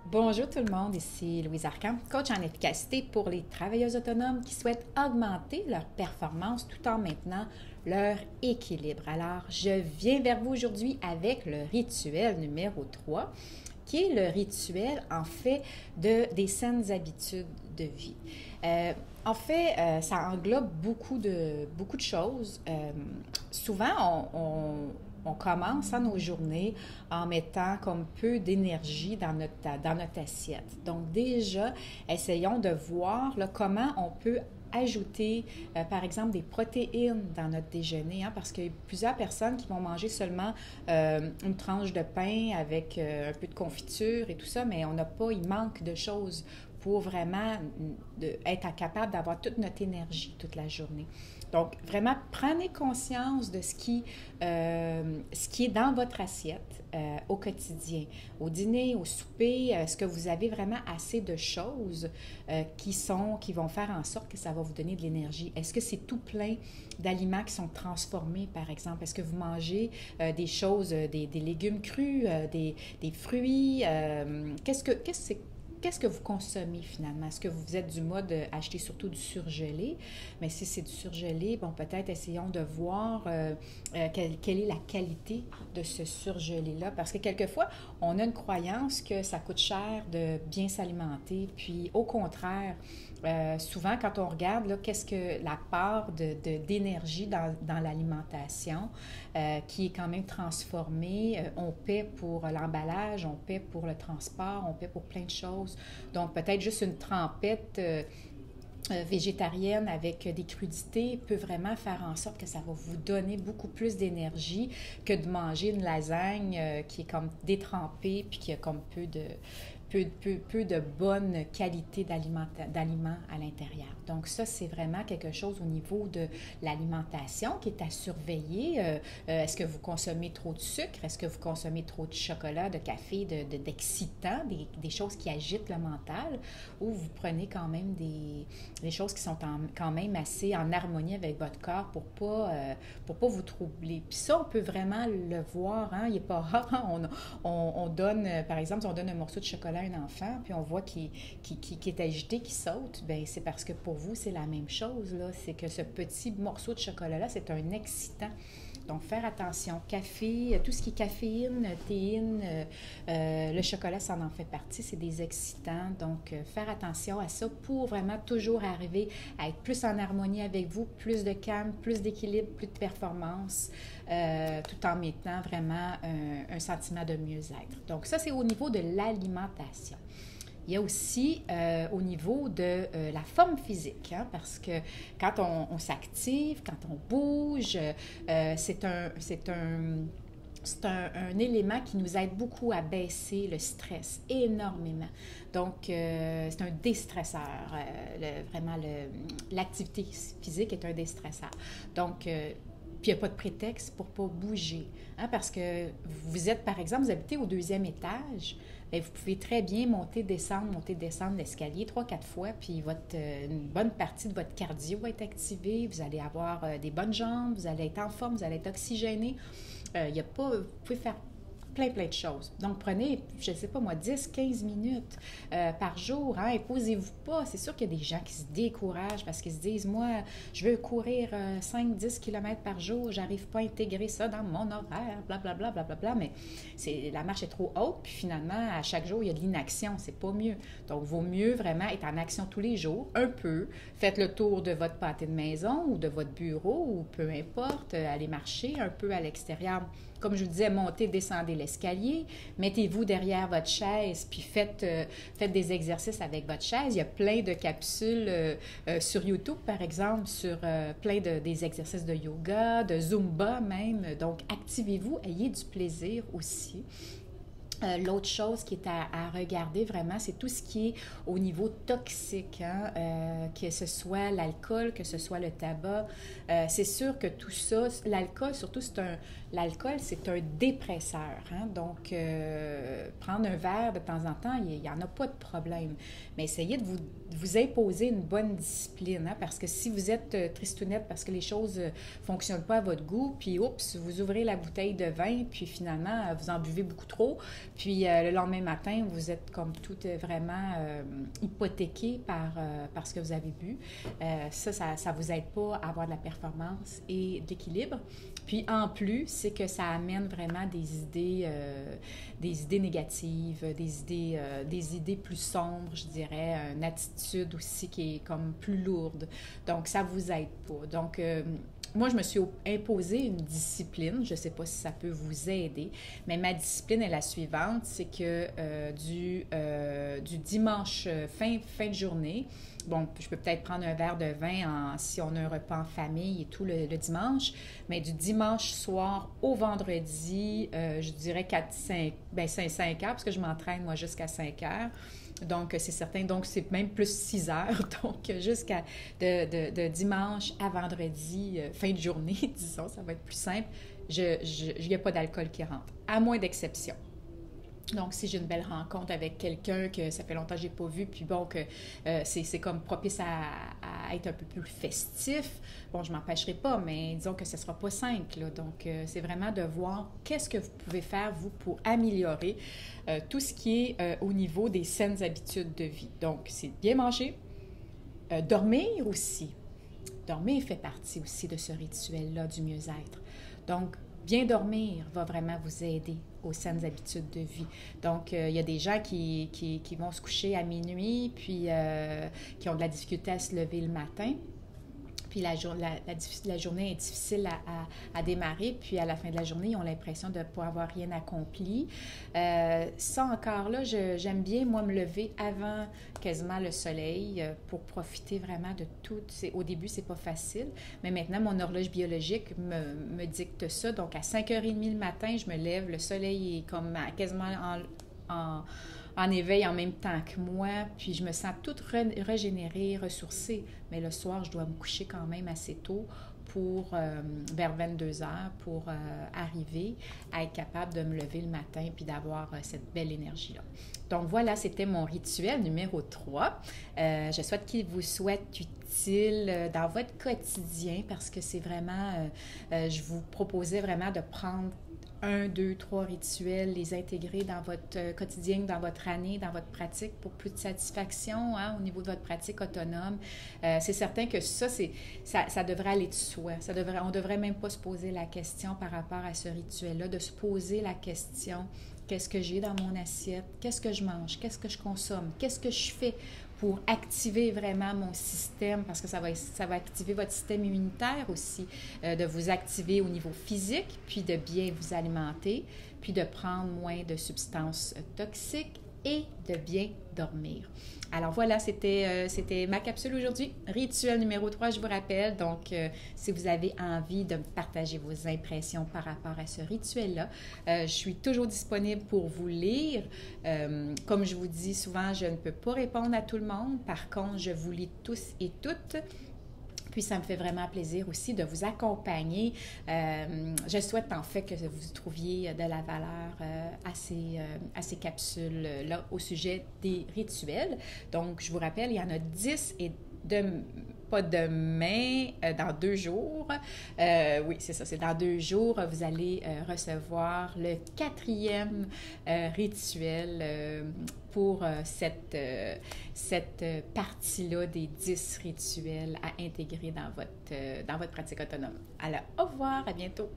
Bonjour tout le monde, ici Louise Arcan, coach en efficacité pour les travailleuses autonomes qui souhaitent augmenter leur performance tout en maintenant leur équilibre. Alors, je viens vers vous aujourd'hui avec le rituel numéro 3, qui est le rituel, en fait, des saines habitudes de vie. Ça englobe beaucoup de choses. Souvent, on commence nos journées en mettant comme peu d'énergie dans notre assiette. Donc déjà, essayons de voir là, comment on peut ajouter, par exemple, des protéines dans notre déjeuner, hein, parce qu'il y a plusieurs personnes qui vont manger seulement une tranche de pain avec un peu de confiture et tout ça, mais il manque de choses pour vraiment être capable d'avoir toute notre énergie toute la journée. Donc, vraiment, prenez conscience de ce qui est dans votre assiette au quotidien, au dîner, au souper. Est-ce que vous avez vraiment assez de choses qui vont faire en sorte que ça va vous donner de l'énergie? Est-ce que c'est tout plein d'aliments qui sont transformés, par exemple? Est-ce que vous mangez des choses, des légumes crus, des fruits? Qu'est-ce que vous consommez finalement? Est-ce que vous êtes du mode acheter surtout du surgelé? Mais si c'est du surgelé, bon, peut-être essayons de voir quelle est la qualité de ce surgelé-là. Parce que quelquefois, on a une croyance que ça coûte cher de bien s'alimenter. Puis au contraire, souvent quand on regarde là, qu'est-ce que la part d'énergie dans l'alimentation qui est quand même transformée, on paie pour l'emballage, on paie pour le transport, on paie pour plein de choses. Donc, peut-être juste une trempette végétarienne avec des crudités peut vraiment faire en sorte que ça va vous donner beaucoup plus d'énergie que de manger une lasagne qui est comme détrempée puis qui a comme peu de bonne qualité d'aliments à l'intérieur. Donc ça, c'est vraiment quelque chose au niveau de l'alimentation qui est à surveiller. Est-ce que vous consommez trop de sucre? Est-ce que vous consommez trop de chocolat, de café, d'excitants, des choses qui agitent le mental? Ou vous prenez quand même des choses qui sont quand même assez en harmonie avec votre corps pour pas vous troubler. Puis ça, on peut vraiment le voir. Hein? Il n'est pas rare. Hein? On donne, par exemple, si on donne un morceau de chocolat à un enfant, puis on voit qu'il est agité, qu'il saute, bien, c'est parce que pour vous, c'est la même chose. Là. C'est que ce petit morceau de chocolat-là, c'est un excitant. Donc, faire attention. Café, tout ce qui est caféine, théine, le chocolat, ça en fait partie. C'est des excitants. Donc, faire attention à ça pour vraiment toujours arriver à être plus en harmonie avec vous, plus de calme, plus d'équilibre, plus de performance, tout en maintenant vraiment un sentiment de mieux-être. Donc, ça, c'est au niveau de l'alimentation. Il y a aussi au niveau de la forme physique, hein, parce que quand on s'active, quand on bouge, c'est un élément qui nous aide beaucoup à baisser le stress énormément. Donc, c'est un déstresseur. L'activité physique est un déstresseur. Donc, puis il n'y a pas de prétexte pour ne pas bouger. Hein, parce que vous êtes, par exemple, vous habitez au 2e étage, bien, vous pouvez très bien monter, descendre l'escalier 3-4 fois, puis une bonne partie de votre cardio va être activée, vous allez avoir des bonnes jambes, vous allez être en forme, vous allez être oxygéné. Vous pouvez faire plein de choses. Donc, prenez, je ne sais pas moi, 10-15 minutes par jour. Hein, imposez-vous pas. C'est sûr qu'il y a des gens qui se découragent parce qu'ils se disent, moi, je veux courir 5-10 km par jour, j'arrive pas à intégrer ça dans mon horaire, blablabla, blablabla, mais la marche est trop haute, puis finalement, à chaque jour, il y a de l'inaction, c'est pas mieux. Donc, il vaut mieux vraiment être en action tous les jours, un peu. Faites le tour de votre pâté de maison ou de votre bureau, ou peu importe, allez marcher un peu à l'extérieur. Comme je vous disais, montez, descendez l'escalier, mettez-vous derrière votre chaise, puis faites des exercices avec votre chaise. Il y a plein de capsules sur YouTube, par exemple, sur des exercices de yoga, de Zumba même. Donc, activez-vous, ayez du plaisir aussi. L'autre chose qui est à regarder vraiment, c'est tout ce qui est au niveau toxique, hein? Que ce soit l'alcool, que ce soit le tabac. C'est sûr que tout ça, l'alcool surtout, l'alcool, c'est un dépresseur. Hein? Donc, prendre un verre de temps en temps, il n'y en a pas de problème. Mais essayez de vous imposer une bonne discipline, hein? Parce que si vous êtes tristounette parce que les choses ne fonctionnent pas à votre goût, puis oups, vous ouvrez la bouteille de vin, puis finalement, vous en buvez beaucoup trop, Puis le lendemain matin, vous êtes comme tout vraiment hypothéqué par ce que vous avez bu. Ça vous aide pas à avoir de la performance et d'équilibre. Puis en plus, c'est que ça amène vraiment des idées négatives, des idées plus sombres, je dirais, une attitude aussi qui est comme plus lourde. Donc, ça vous aide pas. Donc, moi, je me suis imposé une discipline. Je ne sais pas si ça peut vous aider, mais ma discipline est la suivante, c'est que du dimanche fin de journée, bon, je peux peut-être prendre un verre de vin si on a un repas en famille et tout le dimanche, mais du dimanche soir au vendredi, je dirais 5 heures, parce que je m'entraîne, moi, jusqu'à 5 heures. Donc, c'est certain. Donc, c'est même plus 6 heures. Donc, jusqu'à de dimanche à vendredi, fin de journée, disons, ça va être plus simple, il n'y a pas d'alcool qui rentre, à moins d'exception. Donc, si j'ai une belle rencontre avec quelqu'un que ça fait longtemps que je n'ai pas vu, puis bon, que c'est comme propice à être un peu plus festif, bon, je ne m'empêcherai pas, mais disons que ce ne sera pas 5, là. Donc, c'est vraiment de voir qu'est-ce que vous pouvez faire, vous, pour améliorer tout ce qui est au niveau des saines habitudes de vie. Donc, c'est bien manger, dormir aussi. Dormir fait partie aussi de ce rituel-là du mieux-être. Donc, bien dormir va vraiment vous aider aux saines habitudes de vie. Donc, il y a des gens qui vont se coucher à minuit, puis qui ont de la difficulté à se lever le matin. Puis la journée est difficile à démarrer, puis à la fin de la journée, ils ont l'impression de ne pas avoir rien accompli. Ça encore là, j'aime bien, moi, me lever avant quasiment le soleil pour profiter vraiment de tout. Au début, c'est pas facile, mais maintenant, mon horloge biologique me dicte ça. Donc, à 5h30 le matin, je me lève, le soleil est comme quasiment en éveil en même temps que moi, puis je me sens toute régénérée, ressourcée. Mais le soir, je dois me coucher quand même assez tôt vers 22 heures pour arriver à être capable de me lever le matin puis d'avoir cette belle énergie-là. Donc voilà, c'était mon rituel numéro 3. Je souhaite qu'il vous soit utile dans votre quotidien parce que c'est vraiment, je vous proposais vraiment de prendre 1, 2, 3 rituels, les intégrer dans votre quotidien, dans votre année, dans votre pratique pour plus de satisfaction au niveau de votre pratique autonome. C'est certain que ça devrait aller de soi. On ne devrait même pas se poser la question par rapport à ce rituel-là, de se poser la question, qu'est-ce que j'ai dans mon assiette? Qu'est-ce que je mange? Qu'est-ce que je consomme? Qu'est-ce que je fais pour activer vraiment mon système, parce que ça va activer votre système immunitaire aussi, de vous activer au niveau physique, puis de bien vous alimenter, puis de prendre moins de substances toxiques et de bien dormir. Alors voilà, c'était ma capsule aujourd'hui. Rituel numéro 3, je vous rappelle. Donc, si vous avez envie de me partager vos impressions par rapport à ce rituel-là, je suis toujours disponible pour vous lire. Comme je vous dis souvent, je ne peux pas répondre à tout le monde. Par contre, je vous lis tous et toutes. Puis, ça me fait vraiment plaisir aussi de vous accompagner. Je souhaite en fait que vous trouviez de la valeur à ces capsules-là au sujet des rituels. Donc, je vous rappelle, il y en a 10 et pas demain, dans 2 jours. Oui, c'est ça, c'est dans 2 jours, vous allez recevoir le 4e rituel pour cette partie-là des 10 rituels à intégrer dans votre pratique autonome. Alors, au revoir, à bientôt!